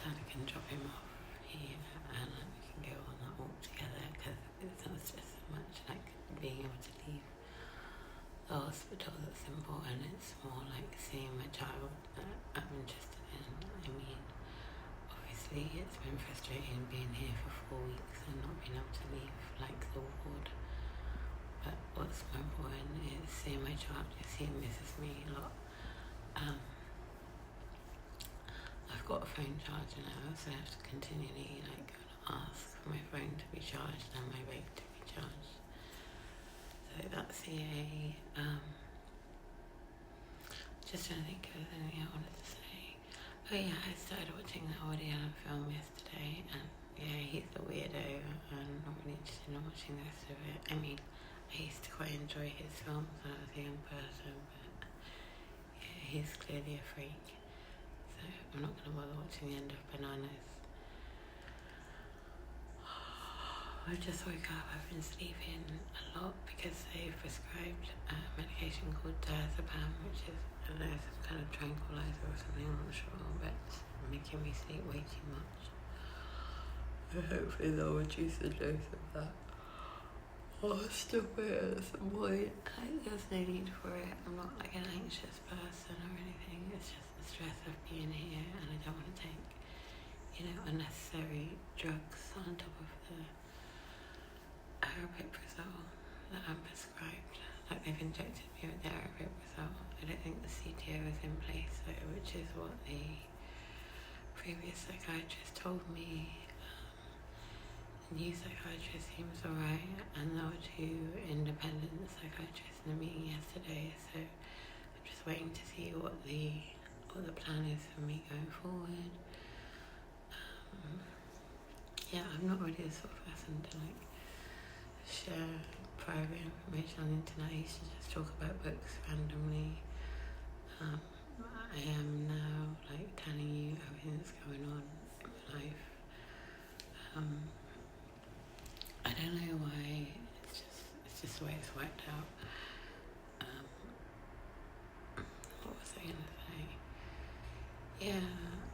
said I can drop him off here and we can go on that walk together because it's not just so much like being able to leave the hospital that's important. It's more like seeing my child that I'm interested in. I mean, obviously it's been frustrating being here for 4 weeks and not being able to leave like the ward. But what's more important is seeing my child. He misses me a lot. I've got a phone charger now, so I have to continually like go and ask for my phone to be charged and my vape to be charged. So that's just trying to think of anything I wanted to say. Oh yeah, I started watching the Woody Allen film yesterday, and yeah, he's a weirdo. I'm not really interested in watching the rest of it. I mean, I used to quite enjoy his films when I was a young person, but yeah, he's clearly a freak. So I'm not going to bother watching the end of Bananas. I just woke up. I've been sleeping a lot because they've prescribed a medication called diazepam, which is, I don't know, some kind of tranquilizer or something, I'm not sure, but it's making me sleep way too much. Hopefully they'll reduce the dose of that. I'll stop it at some point. There's no need for it. I'm not like an anxious person or anything. It's just the stress of being here, and I don't want to take, unnecessary drugs on top of the aripiprazole that I'm prescribed. Like they've injected me with the aripiprazole. I don't think the CTO is in place, which is what the previous psychiatrist told me. The new psychiatrist seems alright, and there were 2 independent psychiatrists in a meeting yesterday, so I'm just waiting to see what the plan is for me going forward. Yeah, I'm not really the sort of person to like share private information on the internet. I used to just talk about books randomly. I am now like telling you everything that's going on in my life. I don't know why. It's just the way it's worked out. What was I gonna say? Yeah,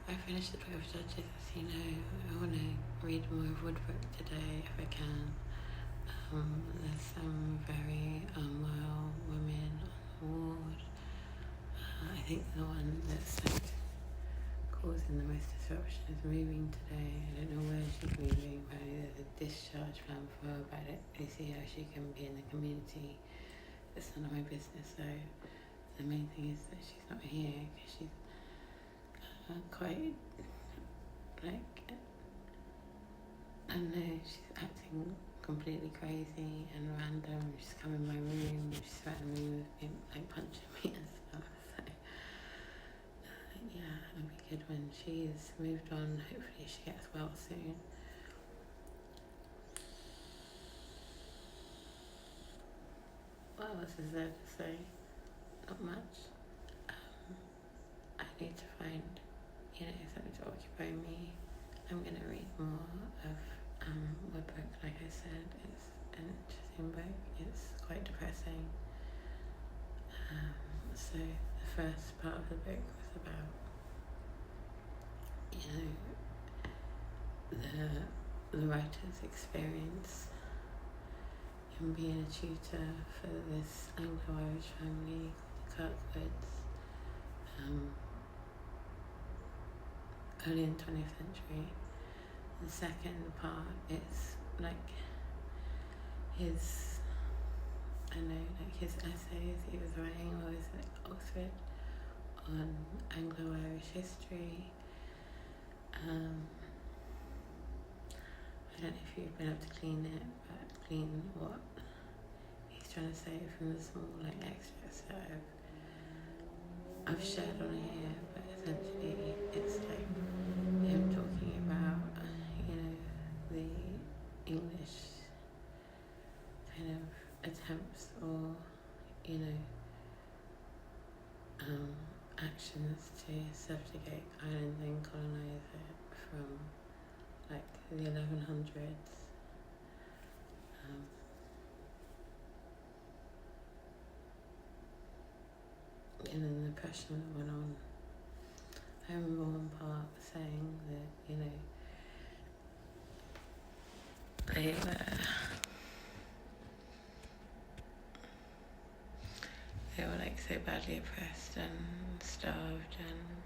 I finished the 12 Judges, as you know. I want to read more of Woodbrook today if I can. There's some very unwell women on the ward. I think the one that's like causing the most disruption is moving today. I don't know where she's moving. Apparently there's a discharge plan for her, but I don't really see how she can be in the community. It's none of my business, so the main thing is that she's not here because she's quite like, I don't know, she's acting completely crazy and random. She's come in my room, she's threatening me with me, like punching me and stuff. So yeah, it'll be good when she's moved on. Hopefully she gets well soon. What else is there to say? Not much. I need to find, something to occupy me. I'm going to read more of Woodbrook. Like I said, it's an interesting book. It's quite depressing. So the first part of the book was about, the writer's experience in being a tutor for this Anglo-Irish family called the Kirkwoods. Early in the 20th century. The second part is like his essays he was writing while he was at Oxford on Anglo-Irish history. I don't know if you've been able to clean it, but clean what he's trying to say from the small extracts that I've shared on here, but essentially it's like him talking about, the English kind of attempts or, actions to subjugate Ireland and colonise it from the 1100s. And then the oppression that went on I remember one part saying that, they were like so badly oppressed and starved and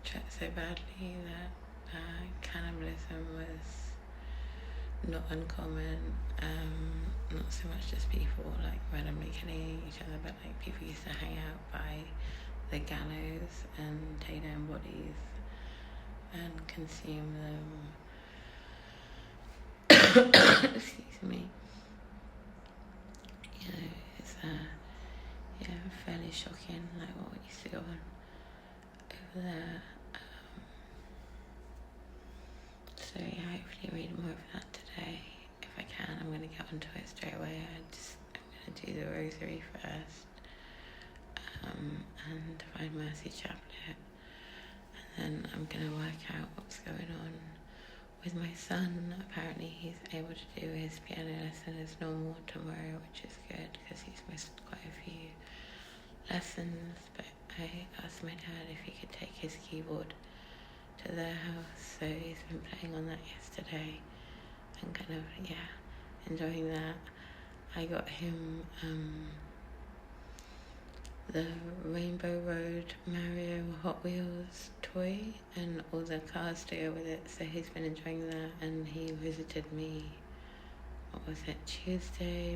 trapped so badly that cannibalism was not uncommon. Not so much just people like randomly killing each other, but like people used to hang out by the gallows and take down bodies and consume them. Excuse me. It's fairly shocking, like what used to go on over there. So yeah, hopefully read more of that today. If I can, I'm going to get onto it straight away. I'm going to do the rosary first, and Divine Mercy Chaplet, and then I'm going to work out what's going on with my son. Apparently he's able to do his piano lesson as normal tomorrow, which is good because he's missed quite a few lessons. But I asked my dad if he could take his keyboard to their house, so he's been playing on that yesterday and kind of enjoying that. I got him the Rainbow Road Mario Hot Wheels toy and all the cars to go with it, so he's been enjoying that. And he visited me, what was it,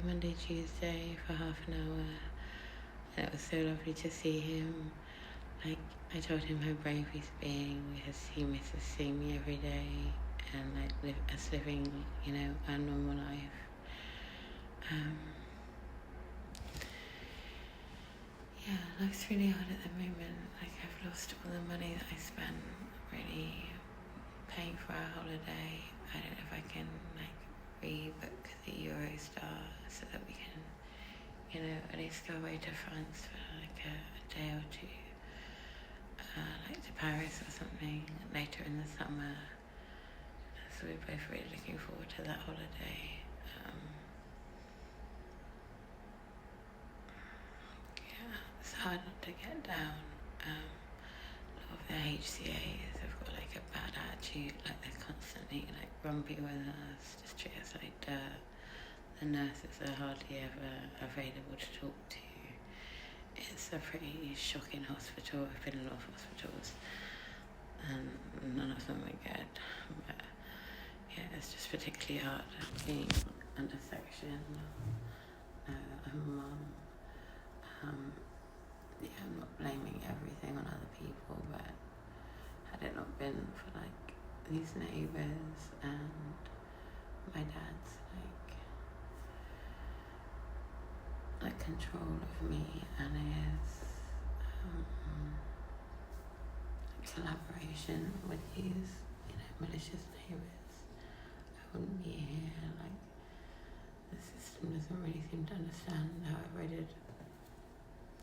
Monday, Tuesday for half an hour, and it was so lovely to see him. Like, I told him how brave he's being because he misses seeing me every day and like us living, a normal life. Life's really hard at the moment. Like, I've lost all the money that I spent really paying for our holiday. I don't know if I can rebook the Eurostar so that we can, at least go away to France for like a day or two. Like to Paris or something later in the summer. So we're both really looking forward to that holiday. It's hard not to get down. A lot of the HCAs have got like a bad attitude, like they're constantly like grumpy with us, just treat us like dirt. The nurses are hardly ever available to talk to. It's a pretty shocking hospital. I've been in a lot of hospitals and none of them are good. But yeah, it's just particularly hard being under section. I'm not blaming everything on other people, but had it not been for like these neighbours and my dad's like control of me and his collaboration with these malicious neighbours, I wouldn't be here. Like, the system doesn't really seem to understand. However, I did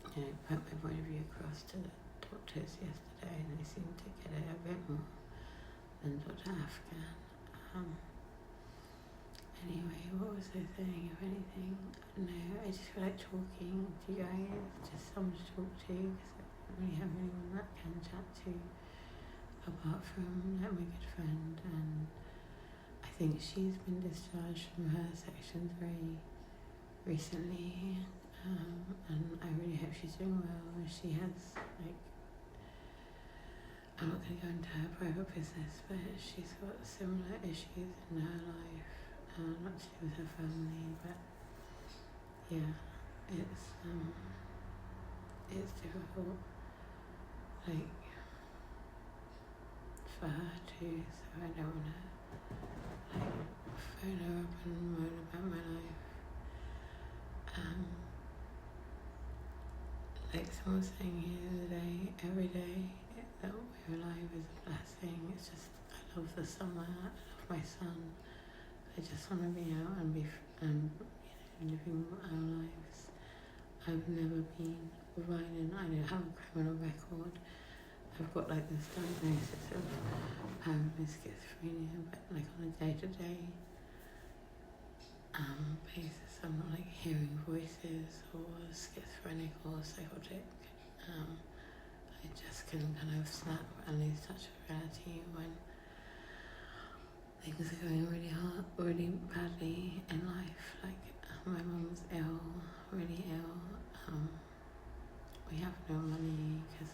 put my point of view across to the doctors yesterday, and they seem to get it a bit more than Dr. Afghan. Anyway, what was I saying? If anything, I don't know. I just feel like talking to you guys, just someone to talk to, because I don't really have anyone that I can chat to apart from my good friend. And I think she's been discharged from her sections very recently, and I really hope she's doing well. She has I'm not going to go into her private business, but she's got similar issues in her life, not to do with her family, but yeah, it's difficult, for her too, so I don't want to phone her up and moan about my life. Like someone was saying here the other day, every day that we're alive is a blessing. It's just, I love the summer, I love my son. I just want to be out and living our lives. I've never been violent. I don't have a criminal record. I've got this diagnosis of paranoid schizophrenia, but on a day-to-day basis, I'm not hearing voices or schizophrenic or psychotic. I just just can kind of snap and lose touch with reality when things are going really hard, really badly in life. Like my mum's ill, really ill. We have no money because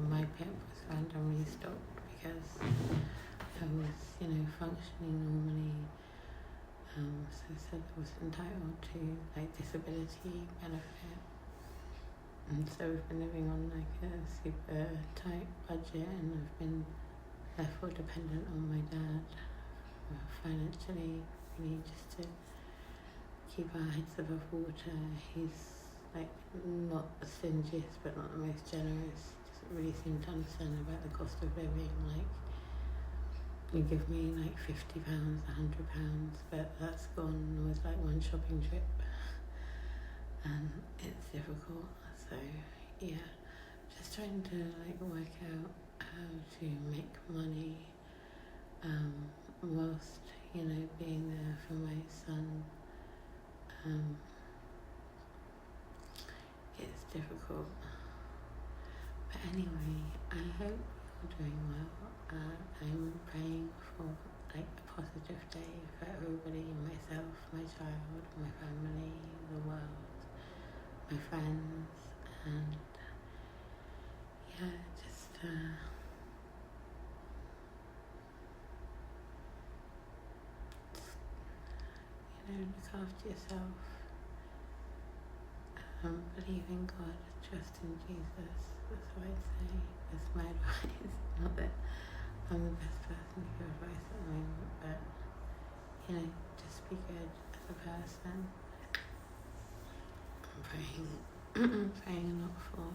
my PIP was randomly stopped because I was, functioning normally. So I said I was entitled to like disability benefit. And so we've been living on like a super tight budget, and I've been therefore dependent on my dad financially, really just to keep our heads above water. He's like not the stingiest but not the most generous. Doesn't really seem to understand about the cost of living. Like, you give me like £50, £100, but that's gone with like one shopping trip, and it's difficult. So yeah, just trying to like work out how to make money whilst being there for my son. It's difficult, but anyway, I hope you're doing well. I'm praying for like a positive day for everybody, myself, my child, my family, the world, my friends, and yeah, just look after yourself. Believe in God, trust in Jesus. That's what I'd say. That's my advice. Not that I'm the best person to give advice at the moment, but just be good as a person. I'm praying a lot for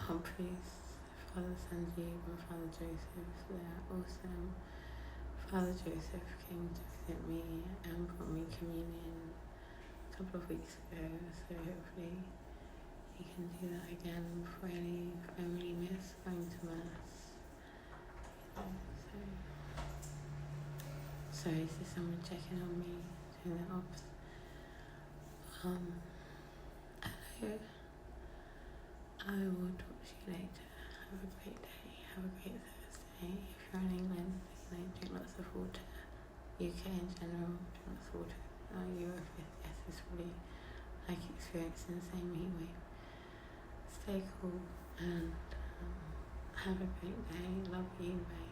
our priests, Father Sanjeev and Father Joseph. They're awesome. Father Joseph came to visit me and brought me communion a couple of weeks ago, so hopefully he can do that again before I leave. I really miss going to Mass. So is there someone checking on me doing the ops? Hello. I will talk to you later. Have a great day. Have a great Thursday. If you're in England, drink lots of water. UK in general, drink lots of water. Europe, yes, it's really like experiencing the same heat wave. Stay cool and have a great day. Love you. Bye.